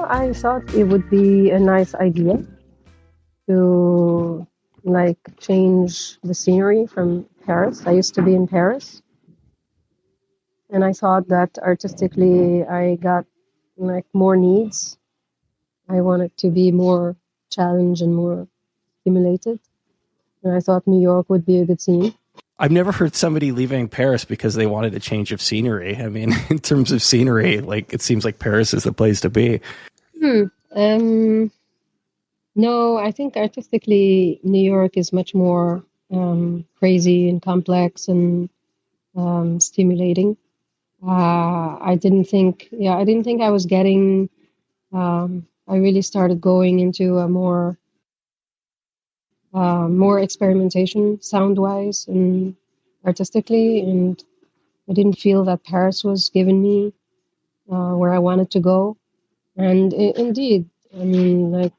I thought it would be a nice idea to like change the scenery from Paris. I used to be in Paris, and I thought that artistically I got like more needs. I wanted to be more challenged and more stimulated, and I thought New York would be a good scene. I've never heard somebody leaving Paris because they wanted a change of scenery. I mean, in terms of scenery, like it seems like Paris is the place to be. No, I think artistically New York is much more crazy and complex and stimulating. I didn't think I was getting. I really started going into a more experimentation sound-wise and artistically, and I didn't feel that Paris was giving me where I wanted to go. And indeed, I mean, like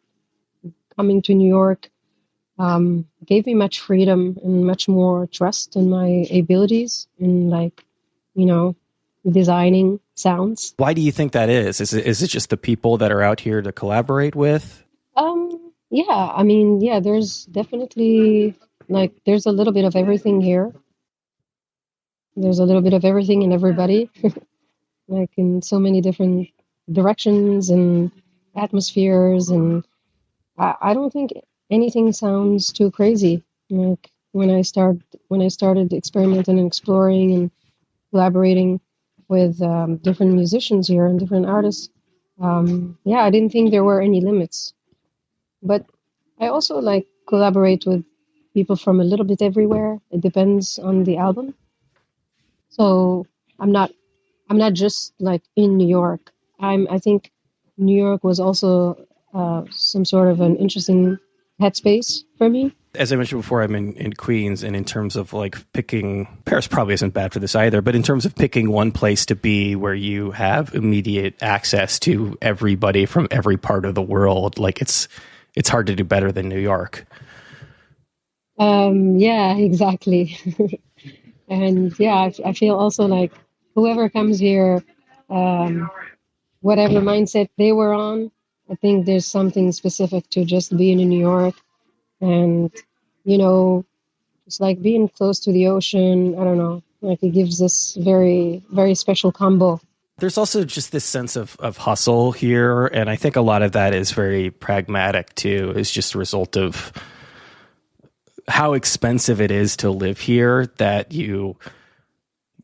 coming to New York gave me much freedom and much more trust in my abilities in like, designing sounds. Why do you think that is? Is it just the people that are out here to collaborate with? Yeah, I mean, yeah, there's definitely like there's a little bit of everything here. There's a little bit of everything in everybody, like in so many different directions and atmospheres, and I don't think anything sounds too crazy. Like when I started experimenting and exploring and collaborating with different musicians here and different artists, yeah, I didn't think there were any limits. But I also like collaborate with people from a little bit everywhere. It depends on the album. So I'm not just like in New York. I think New York was also some sort of an interesting headspace for me. As I mentioned before, I'm in Queens, and in terms of like picking, Paris probably isn't bad for this either, but in terms of picking one place to be where you have immediate access to everybody from every part of the world, like it's hard to do better than New York. Yeah, exactly. And yeah, I feel also like whoever comes here, whatever mindset they were on, I think there's something specific to just being in New York and, it's like being close to the ocean. I don't know, like it gives this very, very special combo. There's also just this sense of hustle here, and I think a lot of that is very pragmatic too. It's just a result of how expensive it is to live here that you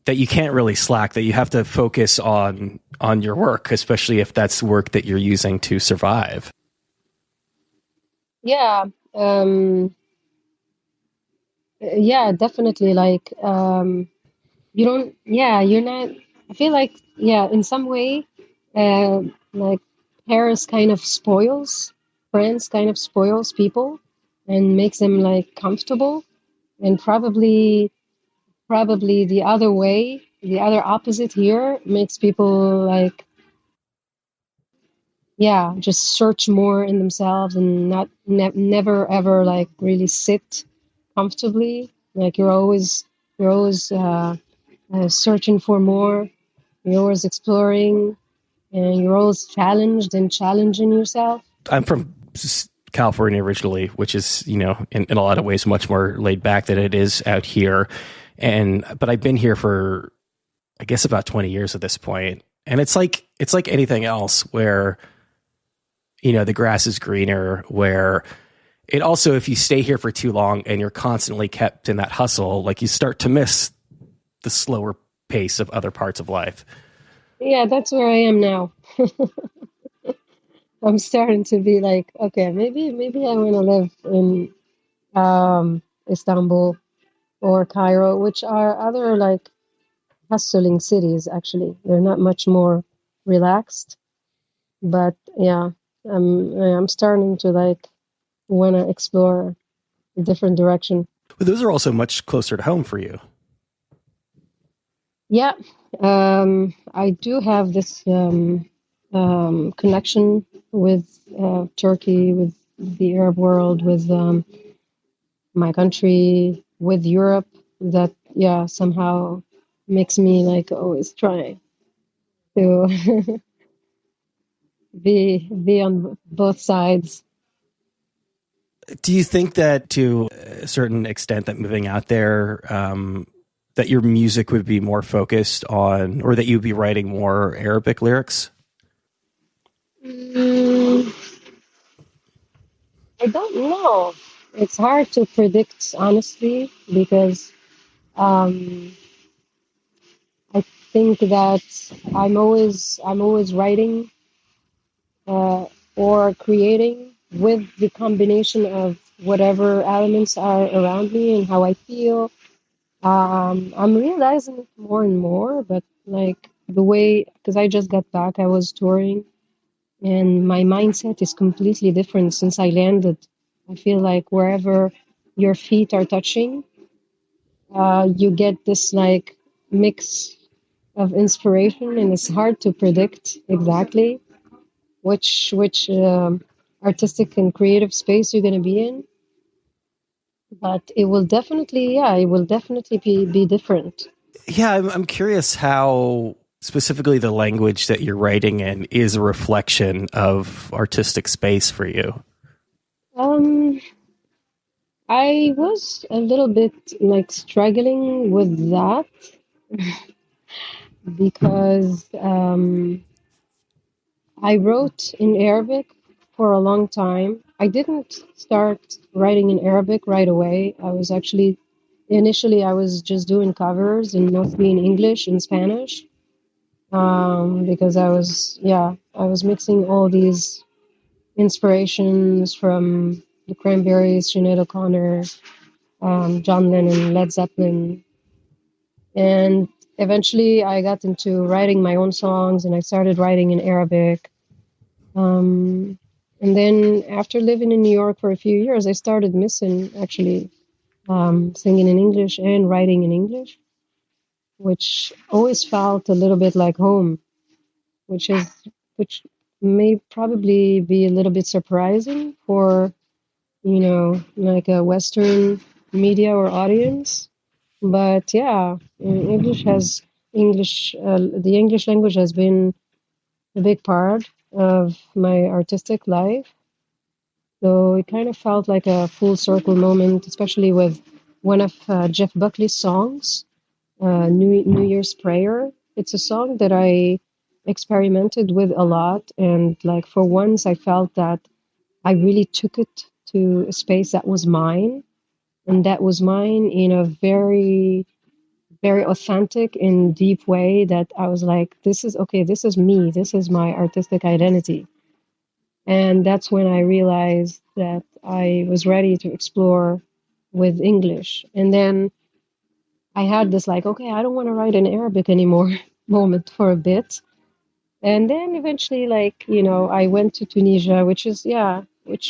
can't really slack, that you have to focus on your work, especially if that's work that you're using to survive. Yeah. Yeah, definitely. Like, you're not, I feel like, yeah, in some way, like Paris kind of spoils, France kind of spoils people and makes them like comfortable, and probably the other way, the other opposite here makes people like, yeah, just search more in themselves and never ever like really sit comfortably. Like you're always searching for more. You're always exploring, and you're always challenged and challenging yourself. I'm from California originally, which is, in a lot of ways much more laid back than it is out here. But I've been here for, I guess, about 20 years at this point. And it's like anything else where, the grass is greener, where it also, if you stay here for too long and you're constantly kept in that hustle, like you start to miss the slower pace of other parts of life. Yeah, that's where I am now. I'm starting to be like, okay, maybe I want to live in Istanbul or Cairo, which are other like hustling cities. Actually, they're not much more relaxed, but yeah, I'm starting to like want to explore a different direction. But those are also much closer to home for you. Yeah, I do have this connection with Turkey, with the Arab world, with my country, with Europe, that, yeah, somehow makes me like always try to be on both sides. Do you think that to a certain extent that moving out there, that your music would be more focused on, or that you'd be writing more Arabic lyrics? Mm, I don't know. It's hard to predict, honestly, because um, I think that I'm always writing uh, or creating with the combination of whatever elements are around me and how I feel. I'm realizing it more and more, but like the way, because I just got back, I was touring, and my mindset is completely different since I landed. I feel like wherever your feet are touching, you get this like mix of inspiration, and it's hard to predict exactly which artistic and creative space you're going to be in. But it will definitely, yeah, it will definitely be different. Yeah, I'm curious how specifically the language that you're writing in is a reflection of artistic space for you. Um, I was a little bit like struggling with that because I wrote in Arabic for a long time. I didn't start writing in Arabic right away. I was actually initially I was just doing covers and mostly in English and Spanish because I was mixing all these inspirations from the Cranberries, Sinead O'Connor, John Lennon, Led Zeppelin, and eventually I got into writing my own songs and I started writing in Arabic. Um, and then after living in New York for a few years, I started missing actually singing in English and writing in English, which always felt a little bit like home, which is which may probably be a little bit surprising for like a Western media or audience. But yeah, the English language has been a big part of my artistic life. So it kind of felt like a full circle moment, especially with one of Jeff Buckley's songs, New Year's Prayer. It's a song that I experimented with a lot. And like for once, I felt that I really took it to a space that was mine. And that was mine in a very, very authentic and deep way that I was like, this is okay, this is me, this is my artistic identity. And that's when I realized that I was ready to explore with English. And then I had this like, okay, I don't want to write in Arabic anymore moment for a bit. And then eventually, like, I went to Tunisia, which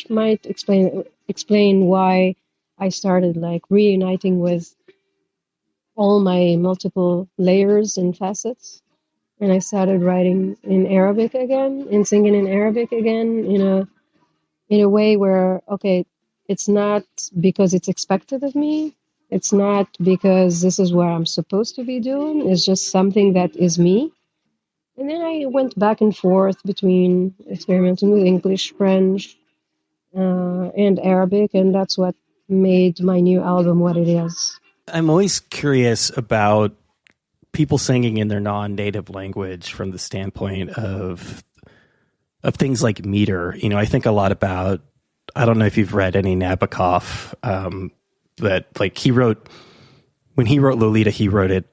might explain why I started like reuniting with all my multiple layers and facets. And I started writing in Arabic again and singing in Arabic again in a way where, okay, it's not because it's expected of me. It's not because this is what I'm supposed to be doing. It's just something that is me. And then I went back and forth between experimenting with English, French, and Arabic, and that's what made my new album what it is. I'm always curious about people singing in their non-native language from the standpoint of things like meter. I think a lot about. I don't know if you've read any Nabokov, but like when he wrote Lolita, he wrote it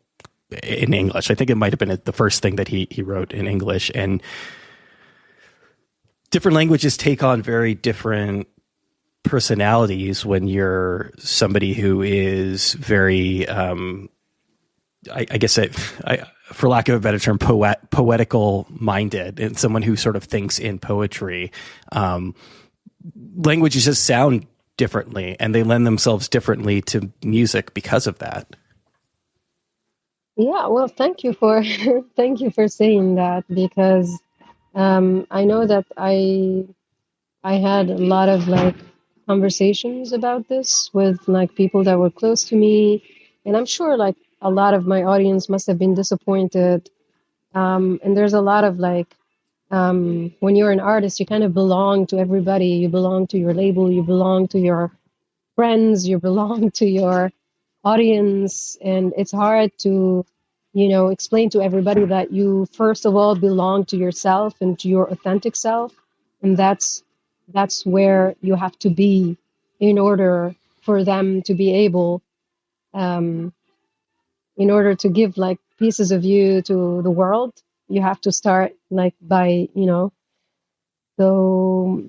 in English. I think it might have been the first thing that he wrote in English, and different languages take on very different personalities when you're somebody who is very, I guess, for lack of a better term, poetical minded, and someone who sort of thinks in poetry. Languages just sound differently, and they lend themselves differently to music because of that. Yeah, well, thank you for thank you for saying that because I know that I had a lot of like conversations about this with like people that were close to me, and I'm sure like a lot of my audience must have been disappointed. And there's a lot of like when you're an artist, you kind of belong to everybody. You belong to your label, you belong to your friends, you belong to your audience, and it's hard to, explain to everybody that you first of all belong to yourself and to your authentic self, and that's where you have to be in order for them to be able, um, in order to give like pieces of you to the world. You have to start like by, so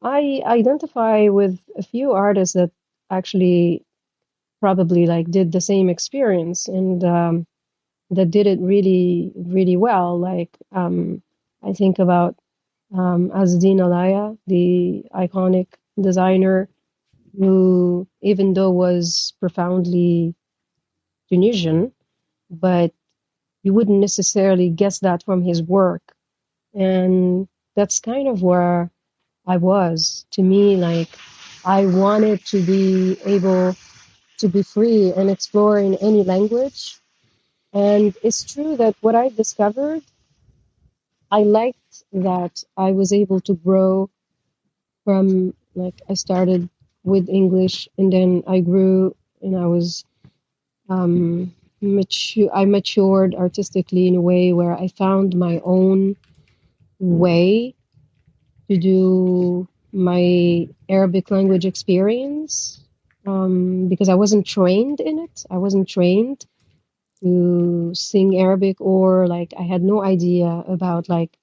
I identify with a few artists that actually probably like did the same experience, and that did it really, really well. Like, I think about Azedine Alaya, the iconic designer who, even though was profoundly Tunisian, but you wouldn't necessarily guess that from his work. And that's kind of where I was. To me, like, I wanted to be able to be free and explore in any language. And it's true that what I discovered, I liked that I was able to grow from, like, I started with English and then I grew and I was, I matured artistically in a way where I found my own way to do my Arabic language experience, because I wasn't trained in it. I wasn't trained to sing Arabic, or like I had no idea about like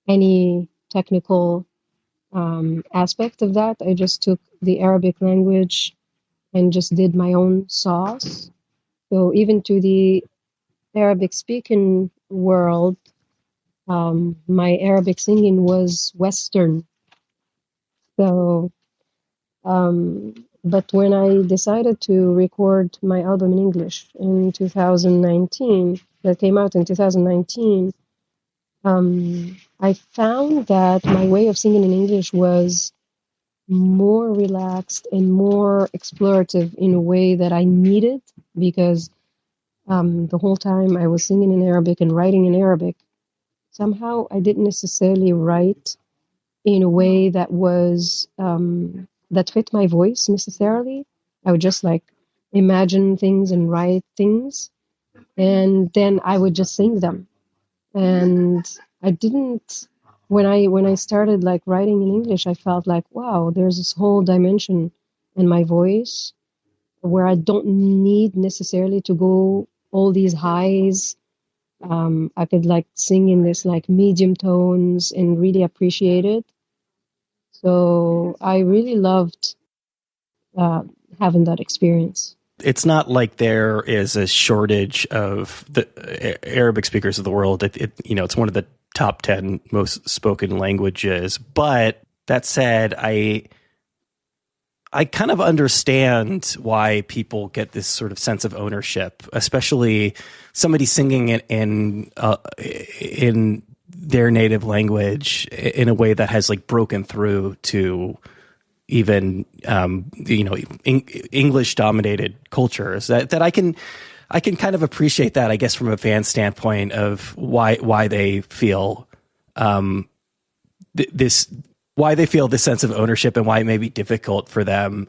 any technical aspect of that. I just took the Arabic language and just did my own sauce. So even to the Arabic speaking world, my Arabic singing was Western. So, but when I decided to record my album in English in 2019, that came out in 2019, I found that my way of singing in English was more relaxed and more explorative in a way that I needed, because the whole time I was singing in Arabic and writing in Arabic, somehow I didn't necessarily write in a way that was that fit my voice necessarily. I would just like imagine things and write things, and then I would just sing them. And I didn't, when I started like writing in English, I felt like, wow, there's this whole dimension in my voice where I don't need necessarily to go all these highs. I could like sing in this like medium tones and really appreciate it. So I really loved uh, having that experience. It's not like there is a shortage of the Arabic speakers of the world. It's one of the top 10 most spoken languages. But that said, I kind of understand why people get this sort of sense of ownership, especially somebody singing it in their native language in a way that has like broken through to even English dominated cultures. That I can kind of appreciate that, I guess, from a fan standpoint of why they feel this why they feel this sense of ownership and why it may be difficult for them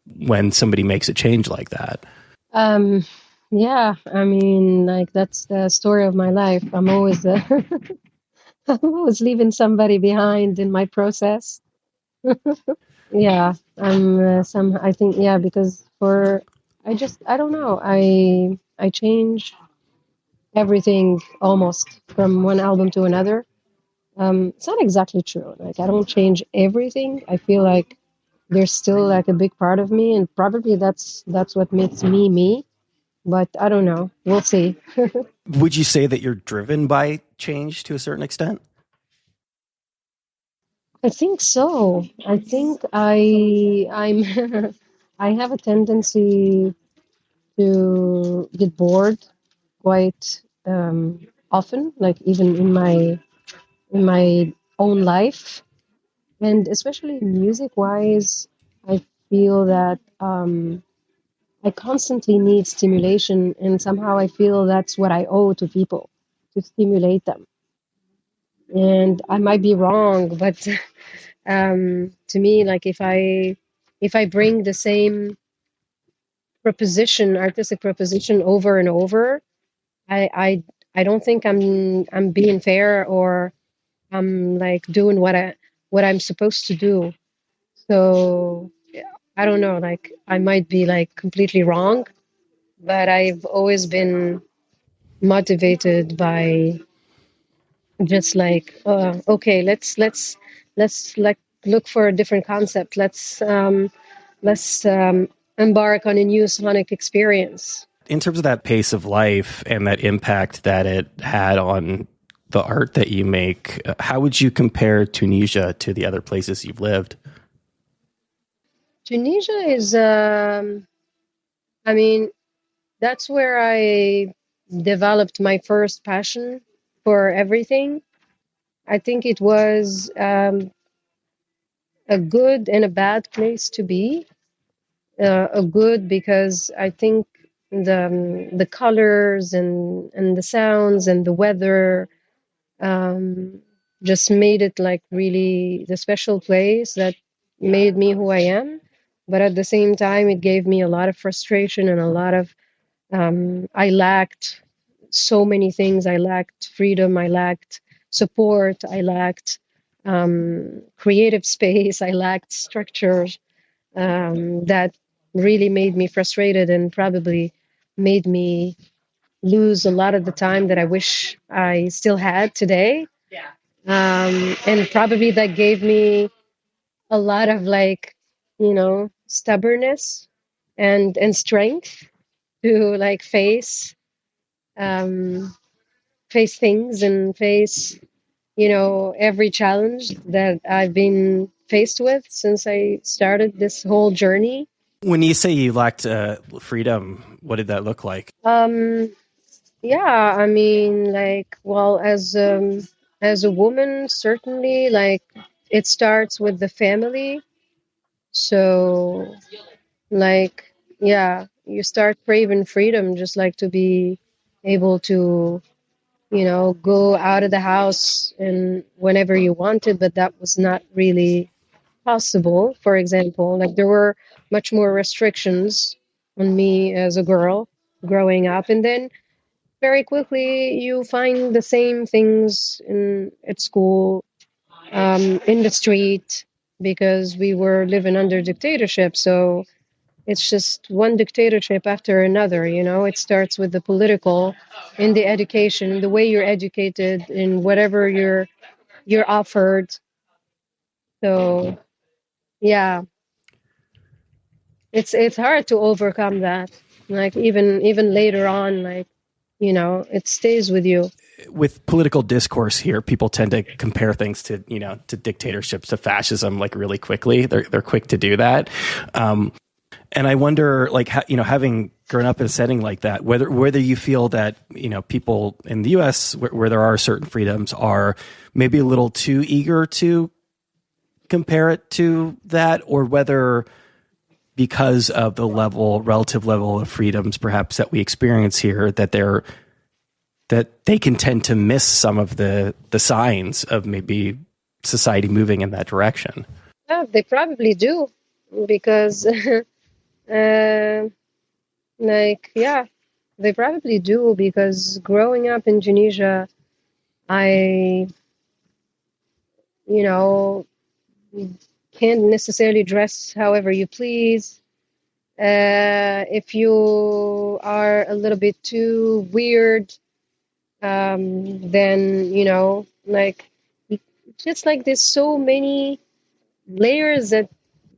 when somebody makes a change like that. Um, yeah, I mean, like that's the story of my life. I'm always I'm always leaving somebody behind in my process. Yeah, I think, yeah, because I don't know, I change everything almost from one album to another. It's not exactly true. Like I don't change everything. I feel like there's still like a big part of me, and probably that's what makes me me. But I don't know. We'll see. Would you say that you're driven by change to a certain extent? I think so. I think I'm I have a tendency to get bored quite often, like even in my own life, and especially music wise, I feel that I constantly need stimulation, and somehow I feel that's what I owe to people, to stimulate them. and I might be wrong, but to me, like if I bring the same artistic proposition over and over, I I I don't think I'm being fair, or I'm like doing what I'm supposed to do. So yeah, I don't know, like I might be like completely wrong, but I've always been motivated by just like okay, let's like look for a different concept. Let's embark on a new sonic experience. In terms of that pace of life and that impact that it had on the art that you make, how would you compare Tunisia to the other places you've lived? Tunisia is I mean, that's where I developed my first passion for everything. I think it was a good and a bad place to be. A good because I think the colors and the sounds and the weather um, just made it like really the special place that made me who I am. But at the same time, it gave me a lot of frustration and a lot of I lacked so many things. I lacked freedom. I lacked support. I lacked creative space. I lacked structure that really made me frustrated and probably made me lose a lot of the time that I wish I still had today. And probably that gave me a lot of like, stubbornness and strength to like um, face things and face, every challenge that I've been faced with since I started this whole journey. When you say you lacked freedom, what did that look like? Um, yeah, I mean, like, well, as a woman, certainly, like, it starts with the family. So, like, yeah, you start craving freedom, just like to be able to go out of the house and whenever you wanted, but that was not really possible. For example, like there were much more restrictions on me as a girl growing up, and then very quickly you find the same things in at school, in the street, because we were living under dictatorship. So it's just one dictatorship after another. It starts with the political, in the education, the way you're educated, in whatever you're offered. So yeah, it's hard to overcome that. Like even later on, like it stays with you. With political discourse here, people tend to compare things to to dictatorships, to fascism, like really quickly. They're quick to do that. And I wonder, like, having grown up in a setting like that, whether you feel that people in the U.S. Where there are certain freedoms are maybe a little too eager to compare it to that, or whether because of the relative level of freedoms perhaps that we experience here, that they can tend to miss some of the signs of maybe society moving in that direction. Yeah, they probably do because like yeah, they probably do because growing up in Tunisia, I you know can't necessarily dress however you please. If you are a little bit too weird, then like just like there's so many layers that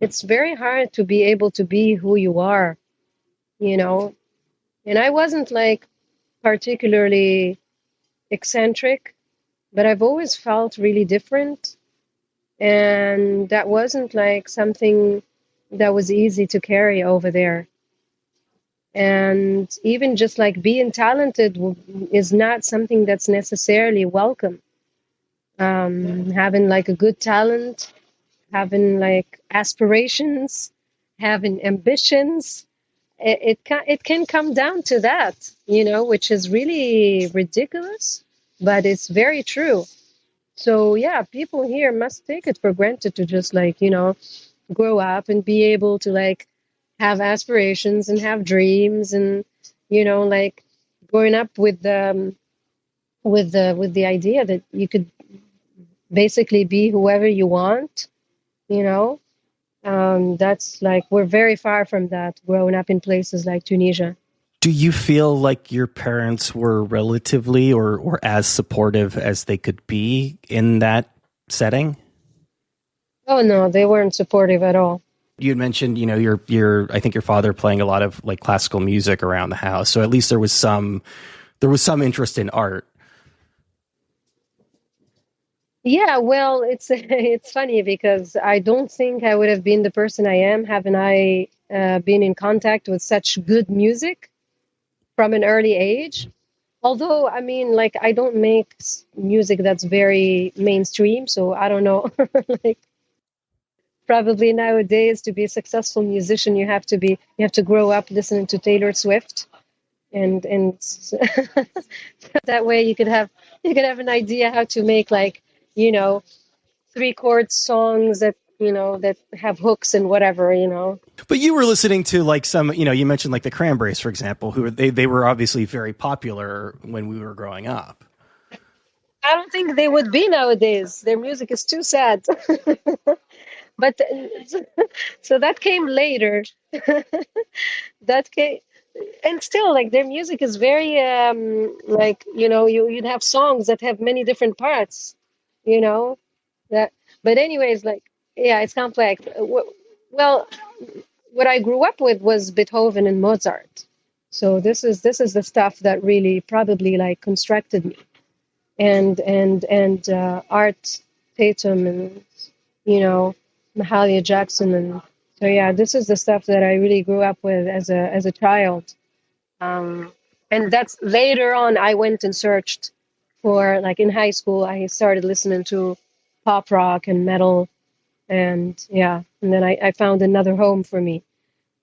it's very hard to be able to be who you are, you know. And I wasn't like particularly eccentric, but I've always felt really different, and that wasn't like something that was easy to carry over there. And even just like being talented is not something that's necessarily welcome. Having like a good talent, having like aspirations, having ambitions, it can come down to that, which is really ridiculous, but it's very true. So yeah, people here must take it for granted to just like, grow up and be able to like have aspirations and have dreams and, like growing up with the idea that you could basically be whoever you want, you know. That's like we're very far from that growing up in places like Tunisia. Do you feel like your parents were relatively or as supportive as they could be in that setting? Oh no, they weren't supportive at all. You had mentioned, your I think your father playing a lot of like classical music around the house. So at least there was some interest in art. Yeah, well, it's it's funny because I don't think I would have been the person I am haven't I been in contact with such good music from an early age. Although, I mean, like, I don't make music that's very mainstream, so I don't know. Like, probably nowadays to be a successful musician, you have to grow up listening to Taylor Swift, and that way you could have an idea how to make like, you know, three chord songs that that have hooks and whatever. But you were listening to like some, you mentioned like the Cranberries, for example, who they were obviously very popular when we were growing up. I don't think they would be nowadays. Their music is too sad. But so that came later. That came, and still, like, their music is very like, you'd have songs that have many different parts, you know that. But anyways, like, yeah, it's complex. Well, what I grew up with was Beethoven and Mozart. So this is the stuff that really probably like constructed me, and Art Tatum, and Mahalia Jackson. And so yeah, this is the stuff that I really grew up with as a child. Um, and that's later on I went and searched for, like, in high school I started listening to pop rock and metal, and yeah, and then I found another home for me.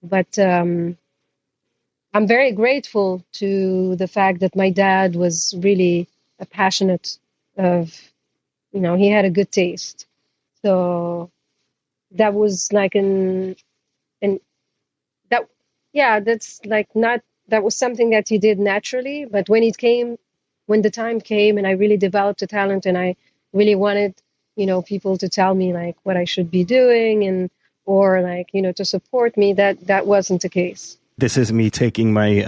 But I'm very grateful to the fact that my dad was really a passionate of, he had a good taste. So that was like an that yeah, that's like not that was something that he did naturally, but when the time came and I really developed a talent and I really wanted, people to tell me like what I should be doing, and or like, to support me, that wasn't the case. This is me taking my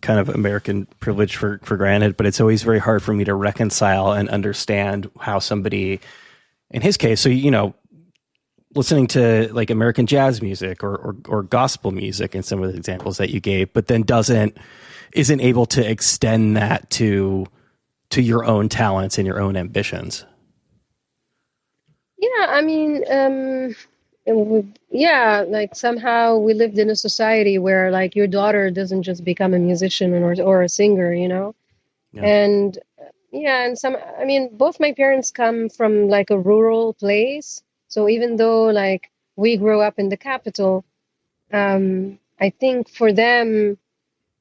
kind of American privilege for granted, but it's always very hard for me to reconcile and understand how somebody, in his case, so listening to like American jazz music or gospel music in some of the examples that you gave, but then isn't able to extend that to your own talents and your own ambitions. Yeah, I mean, yeah, like somehow we lived in a society where like your daughter doesn't just become a musician or a singer. Yeah. And yeah, and I mean, both my parents come from like a rural place. So even though like we grew up in the capital, I think for them,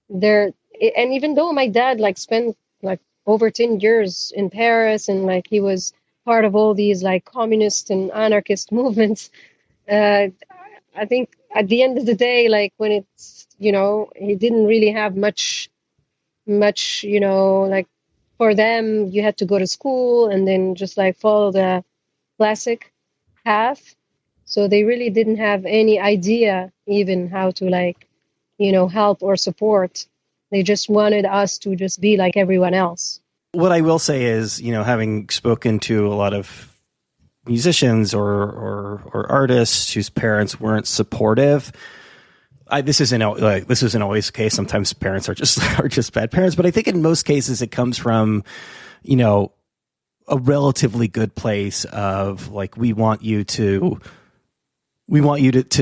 and even though my dad like spent like over 10 years in Paris, and like he was part of all these like communist and anarchist movements, uh, I think at the end of the day, like when he didn't really have much, like for them, you had to go to school and then just like follow the classic path. So they really didn't have any idea even how to like, help or support. They just wanted us to just be like everyone else. What I will say is, having spoken to a lot of musicians or artists whose parents weren't supportive, this isn't always the case. Sometimes parents are just bad parents, but I think in most cases it comes from, a relatively good place of like, we want you to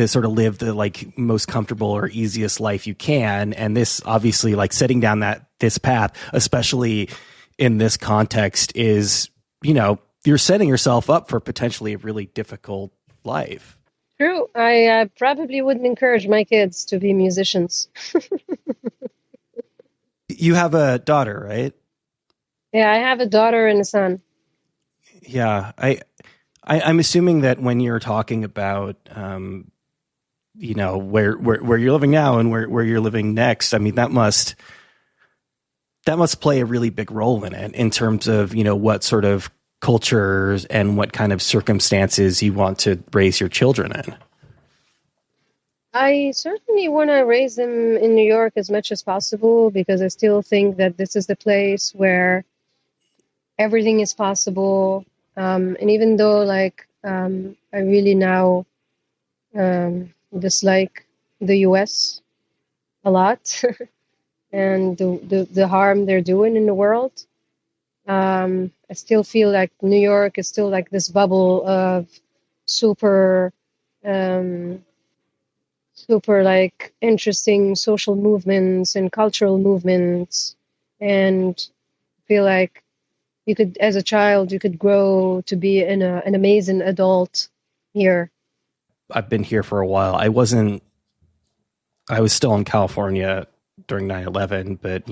sort of live the like most comfortable or easiest life you can. And this obviously, like, setting down this path, especially in this context, is, you're setting yourself up for potentially a really difficult life. True. I probably wouldn't encourage my kids to be musicians. You have a daughter, right? Yeah, I have a daughter and a son. Yeah, I'm assuming that when you're talking about, where you're living now and where you're living next, I mean, that must play a really big role in it in terms of, what sort of cultures and what kind of circumstances you want to raise your children in. I certainly want to raise them in New York as much as possible because I still think that this is the place where everything is possible. And even though, like, I really now dislike the US a lot and the harm they're doing in the world, I still feel like New York is still like this bubble of super, um, super like interesting social movements and cultural movements, and feel like you could, as a child, you could grow to be an amazing adult here. I've been here for a while. I was still in California during 9/11, but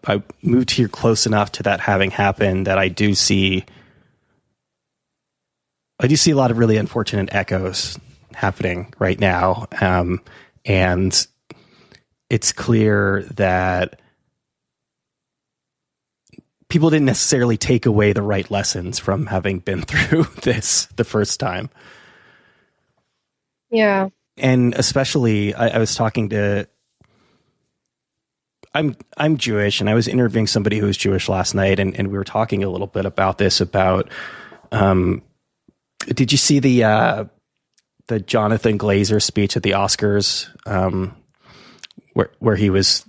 I moved here close enough to that having happened that I do see a lot of really unfortunate echoes happening right now. And it's clear that people didn't necessarily take away the right lessons from having been through this the first time. Yeah. And especially, I was talking to, I'm Jewish, and I was interviewing somebody who was Jewish last night, and we were talking a little bit about this, um, did you see the Jonathan Glazer speech at the Oscars, where he was,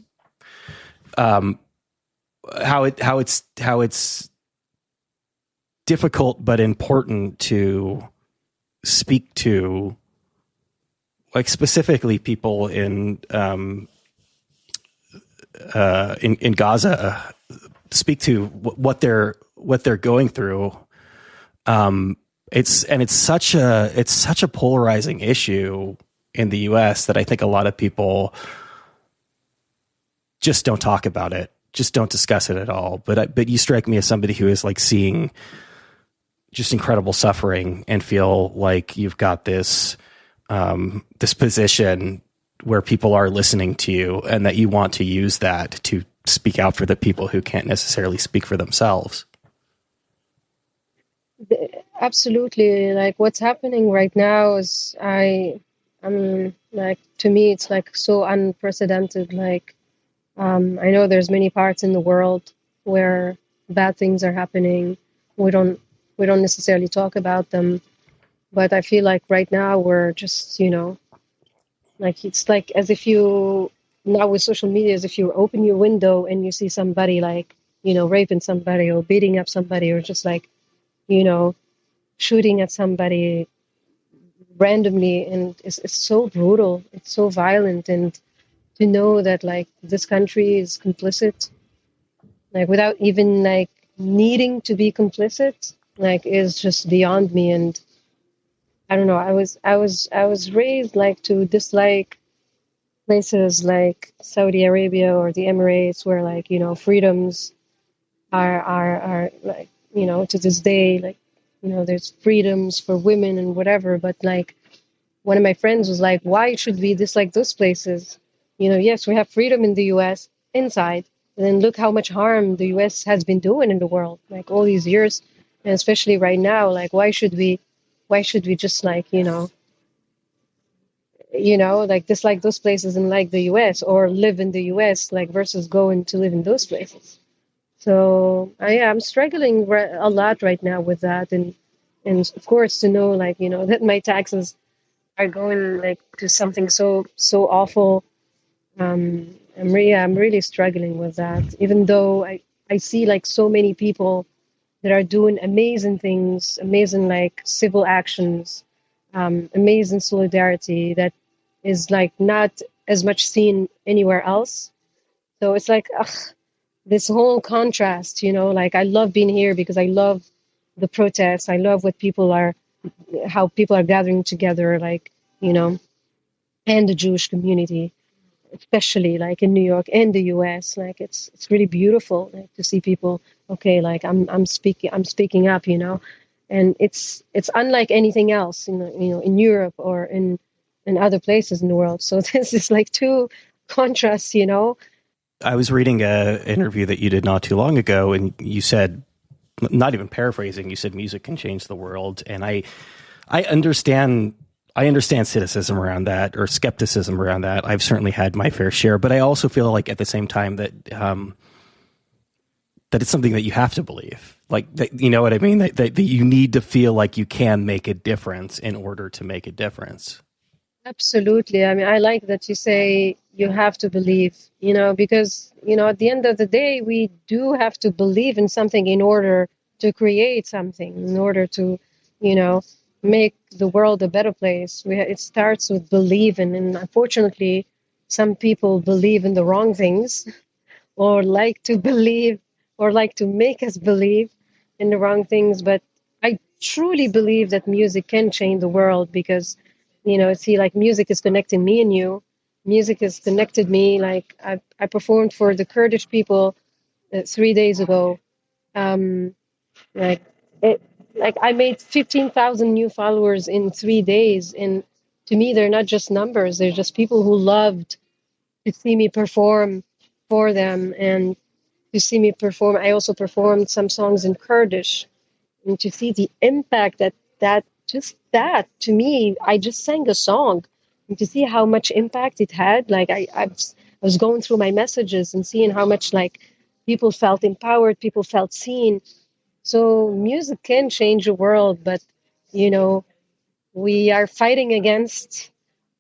how it's difficult but important to speak to, like, specifically people in Gaza, speak to what they're going through. It's such a polarizing issue in the U.S. that I think a lot of people just don't talk about it, just don't discuss it at all. But you strike me as somebody who is like seeing just incredible suffering and feel like you've got this position where people are listening to you, and that you want to use that to speak out for the people who can't necessarily speak for themselves. Absolutely. Like what's happening right now is I mean, like to me it's like so unprecedented. Like I know there's many parts in the world where bad things are happening. We don't we don't necessarily talk about them, but I feel like right now we're just, like it's like as if you now with social media, as if you open your window and you see somebody like, raping somebody or beating up somebody or just like, you know, shooting at somebody randomly, and it's so brutal, it's so violent, and to know that like this country is complicit, like without even like needing to be complicit, like is just beyond me. And I don't know, I was raised like to dislike places like Saudi Arabia or the Emirates where like, freedoms are like, to this day, like, there's freedoms for women and whatever, but like one of my friends was like, why should we dislike those places? Yes, we have freedom in the US inside, and then look how much harm the US has been doing in the world, like all these years, and especially right now, like why should we just like, like dislike those places and like the US or live in the US, like versus going to live in those places. So I'm struggling a lot right now with that, and of course to know like that my taxes are going like to something so awful. I'm really struggling with that, even though I see like so many people that are doing amazing things, amazing like civil actions, amazing solidarity that is like not as much seen anywhere else. So it's like, ugh, this whole contrast, like I love being here because I love the protests. I love how people are gathering together, like, you know, and the Jewish community, especially like in New York and the US. Like it's really beautiful, like, to see people, okay, like I'm speaking up, and it's unlike anything else in Europe or in other places in the world. So this is like two contrasts, you know. I was reading a interview that you did not too long ago, and you said, not even paraphrasing, you said music can change the world, and I understand. I understand cynicism around that or skepticism around that. I've certainly had my fair share, but I also feel like at the same time that that it's something that you have to believe. Like that, you know what I mean? That you need to feel like you can make a difference in order to make a difference. Absolutely. I mean, I like that you say you have to believe, because, at the end of the day, we do have to believe in something in order to create something, in order to, you know, make the world a better place. It starts with believing. And unfortunately, some people believe in the wrong things or like to believe or like to make us believe in the wrong things. But I truly believe that music can change the world because, see, like music is connecting me and you. Music has connected me. Like I performed for the Kurdish people 3 days ago. Um, like it, like I made 15,000 new followers in 3 days, and to me, they're not just numbers. They're just people who loved to see me perform for them and to see me perform. I also performed some songs in Kurdish, and to see the impact that to me, I just sang a song, and to see how much impact it had. Like I was going through my messages and seeing how much like people felt empowered, people felt seen. So music can change the world, but you know, we are fighting against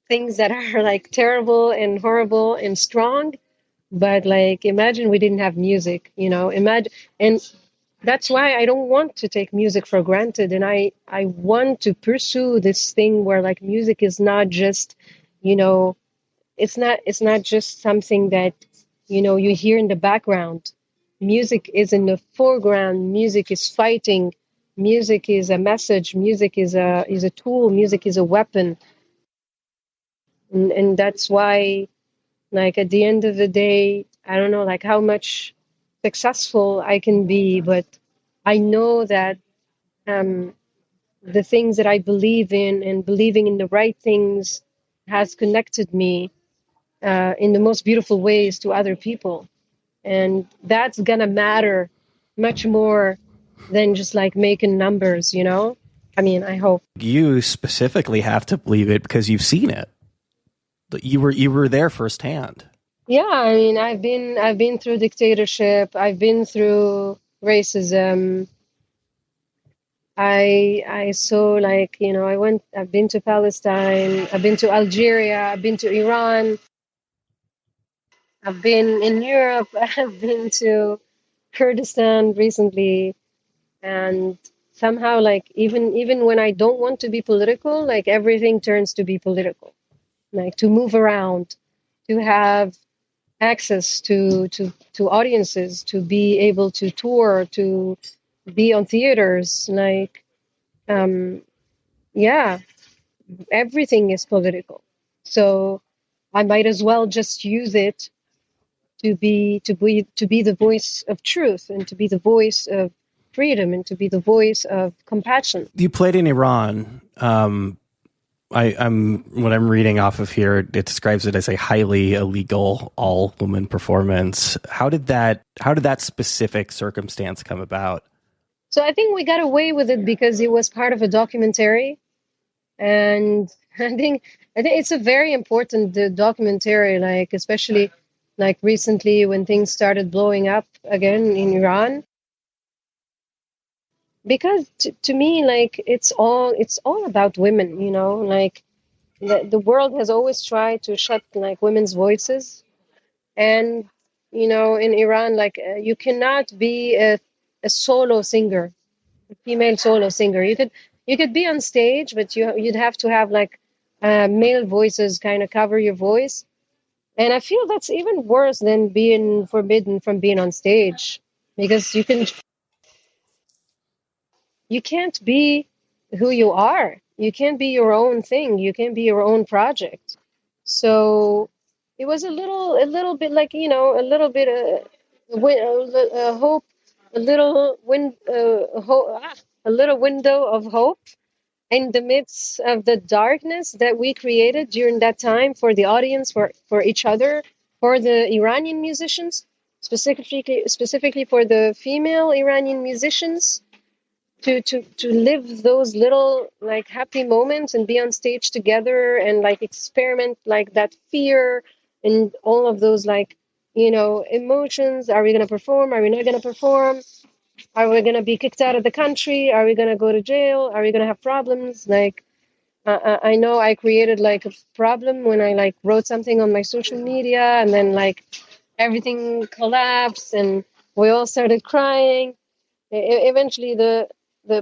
things that are like terrible and horrible and strong. But like, imagine we didn't have music, imagine. And that's why I don't want to take music for granted. And I want to pursue this thing where like music is not just, you know, it's not just something that, you hear in the background. Music is in the foreground. Music is fighting. Music is a message. Music is a tool. Music is a weapon. And that's why, like, at the end of the day, I don't know like how much successful I can be, but I know that um, the things that I believe in and believing in the right things has connected me in the most beautiful ways to other people. And that's gonna matter much more than just like making numbers, I mean, I hope. You specifically have to believe it because you've seen it. You were there firsthand. Yeah, I mean, I've been through dictatorship. I've been through racism. I saw like, I've been to Palestine, I've been to Algeria, I've been to Iran, I've been in Europe, I've been to Kurdistan recently, and somehow like even when I don't want to be political, like everything turns to be political. Like to move around, to have access to audiences, to be able to tour, to be on theaters, like yeah, everything is political. So I might as well just use it to be the voice of truth and to be the voice of freedom and to be the voice of compassion. You played in Iran. I'm what I'm reading off of here. It describes it as a highly illegal all woman performance. How did that specific circumstance come about? So I think we got away with it because it was part of a documentary, and I think it's a very important documentary, like especially like recently when things started blowing up again in Iran. Because to me, like it's all about women, like the world has always tried to shut like women's voices, and in Iran, like you cannot be a solo singer, a female solo singer. You could be on stage, but you'd have to have like male voices kind of cover your voice. And I feel that's even worse than being forbidden from being on stage, because you can't be who you are. You can't be your own thing. You can't be your own project. So it was a little bit like, a little bit hope, a little wind, hope. a little window of hope in the midst of the darkness that we created during that time for the audience, for each other, for the Iranian musicians, specifically for the female Iranian musicians, to live those little like happy moments and be on stage together and like experiment like that fear and all of those like emotions. Are we going to perform? Are we not going to perform? Are we going to be kicked out of the country? Are we going to go to jail? Are we going to have problems? Like, I know I created like a problem when I like wrote something on my social media, and then like everything collapsed and we all started crying. Eventually, the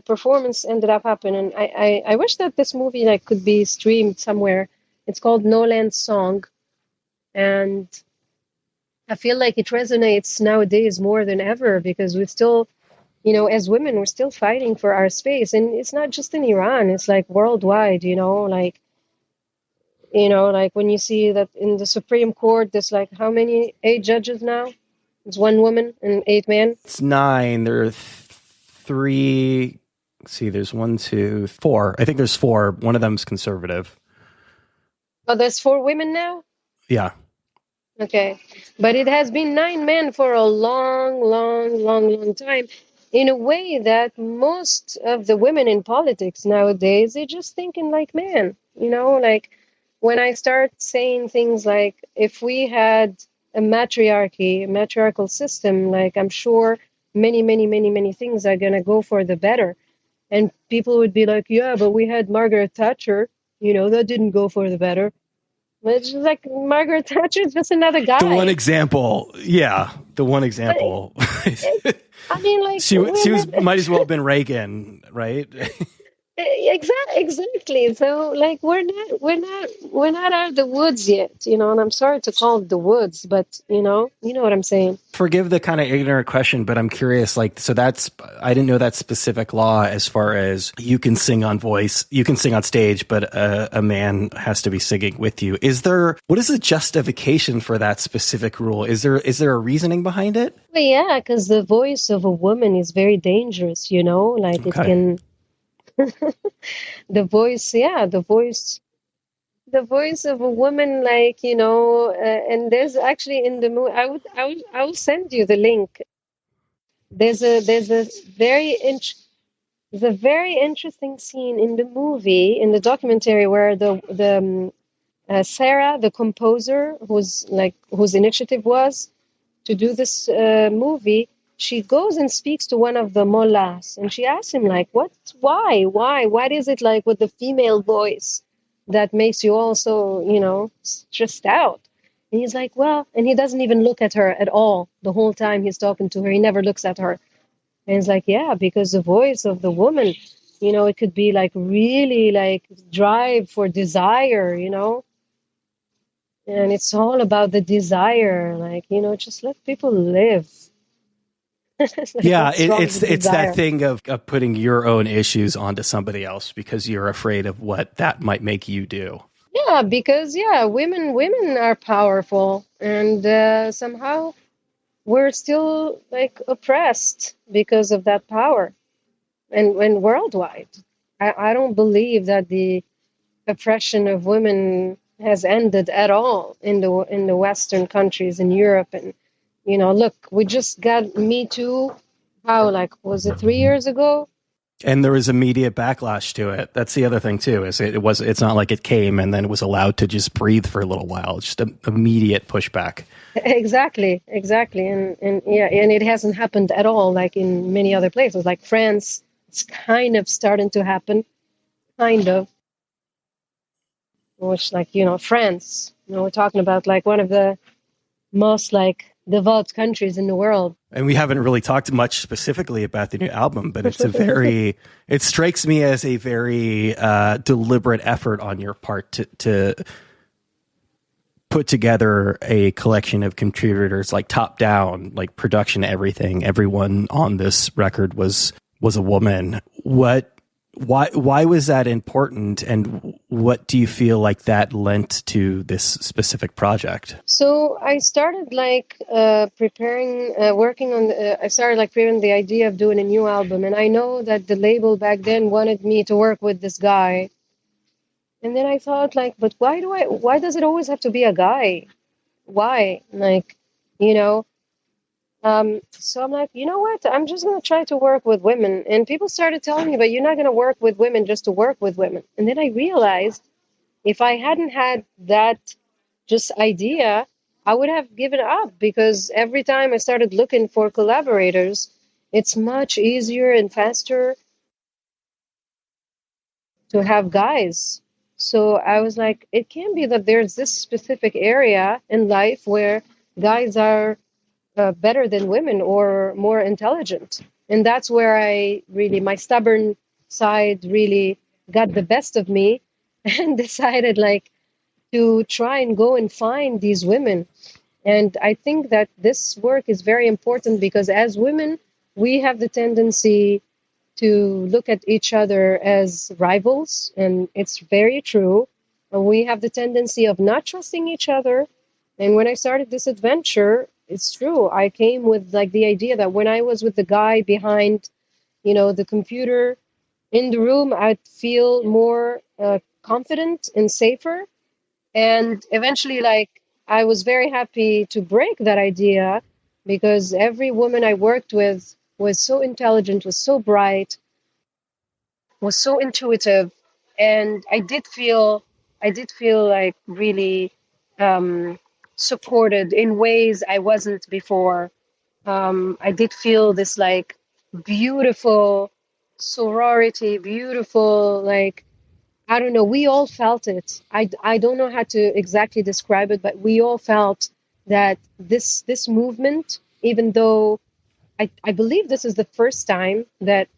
performance ended up happening. I wish that this movie like could be streamed somewhere. It's called No Land Song, and I feel like it resonates nowadays more than ever because we still, as women, we're still fighting for our space. And it's not just in Iran, it's like worldwide, like when you see that in the Supreme Court, there's like how many? 8 judges now? It's 1 woman and 8 men. It's 9. There are 3. Let's see, there's 1, 2, 4. I think there's 4. One of them's conservative. Oh, there's 4 women now? Yeah. Okay. But it has been 9 men for a long, long, long, long time. In a way that most of the women in politics nowadays, they're just thinking like men, like when I start saying things like, if we had a matriarchal system, like I'm sure many, many, many, many things are going to go for the better. And people would be like, yeah, but we had Margaret Thatcher, that didn't go for the better. It's just like Margaret Thatcher is just another guy. The one example. Yeah. The one example. I mean, like she might as well have been Reagan, right? Exactly. So like we're not out of the woods yet, and I'm sorry to call it the woods, but you know what I'm saying. Forgive the kind of ignorant question, but I'm curious, like, so I didn't know that specific law as far as you can sing on stage, but a man has to be singing with you. What is the justification for that specific rule? Is there a reasoning behind it? Well, yeah, because the voice of a woman is very dangerous, like okay. It can. The voice of a woman, like and there's actually in the movie, I will send you the link. There's a very interesting scene in the movie, in the documentary, where the Sarah, the composer, whose initiative was to do this movie, she goes and speaks to one of the mullahs, and she asks him, like, what is it like with the female voice that makes you all so, stressed out? And he's like, well, and he doesn't even look at her at all. The whole time he's talking to her, he never looks at her. And he's like, yeah, because the voice of the woman, it could be like really like drive for desire, and it's all about the desire, like, just let people live. Like, yeah, it's that thing of putting your own issues onto somebody else because you're afraid of what that might make you do. Yeah, because women are powerful, and somehow we're still like oppressed because of that power, and worldwide. I don't believe that the oppression of women has ended at all in the Western countries, in Europe. And look, we just got Me Too. How, like, was it 3 years ago? And there was immediate backlash to it. That's the other thing too. It's not like it came and then it was allowed to just breathe for a little while. It's just an immediate pushback. Exactly, and yeah, and it hasn't happened at all. Like in many other places, like France, it's kind of starting to happen, kind of. Which, like, France, we're talking about like one of the most like developed countries in the world. And we haven't really talked much specifically about the new album, but it strikes me as a very deliberate effort on your part to put together a collection of contributors, like top down, like production, everything. Everyone on this record was a woman. What Why was that important, and what do you feel like that lent to this specific project? So I started working on. I started like preparing the idea of doing a new album, and I know that the label back then wanted me to work with this guy. And then I thought, like, but why does it always have to be a guy? Why? Like, you know, so I'm like, you know what? I'm just going to try to work with women. And people started telling me, but you're not going to work with women just to work with women. And then I realized if I hadn't had that just idea, I would have given up because every time I started looking for collaborators, it's much easier and faster to have guys. So I was like, it can be that there's this specific area in life where guys are better than women or more intelligent. And that's where my stubborn side really got the best of me and decided like to try and go and find these women. And I think that this work is very important because as women, we have the tendency to look at each other as rivals, and it's very true. And we have the tendency of not trusting each other. And when I started this adventure, it's true. I came with like the idea that when I was with the guy behind, the computer in the room, I'd feel more confident and safer. And eventually, like, I was very happy to break that idea because every woman I worked with was so intelligent, was so bright, was so intuitive, and I did feel like really supported in ways I wasn't before. I did feel this like beautiful sorority, beautiful, like, I don't know, we all felt it. I don't know how to exactly describe it, but we all felt that this movement, even though I believe this is the first time that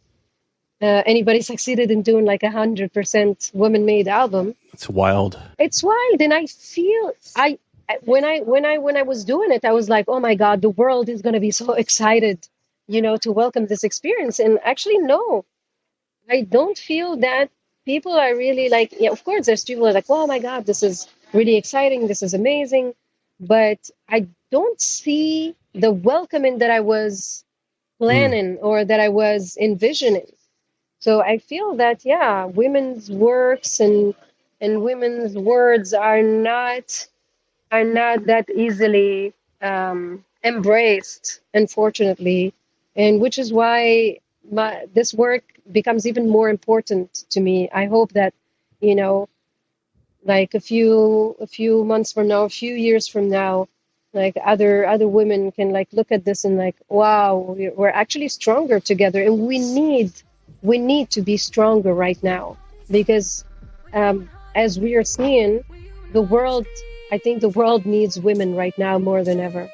anybody succeeded in doing like 100% woman-made album. It's wild. It's wild, and I feel when I was doing it, I was like, oh my God, the world is going to be so excited, to welcome this experience. And actually, no, I don't feel that people are really like, yeah, of course, there's people who are like, oh my God, this is really exciting, this is amazing. But I don't see the welcoming that I was planning or that I was envisioning. So I feel that, yeah, women's works and women's words are not that easily embraced, unfortunately, and which is why this work becomes even more important to me. I hope that, you know, like a few months from now, a few years from now, like other women can like look at this and like, wow, we're actually stronger together, and we need to be stronger right now because as we are seeing the world, I think the world needs women right now more than ever.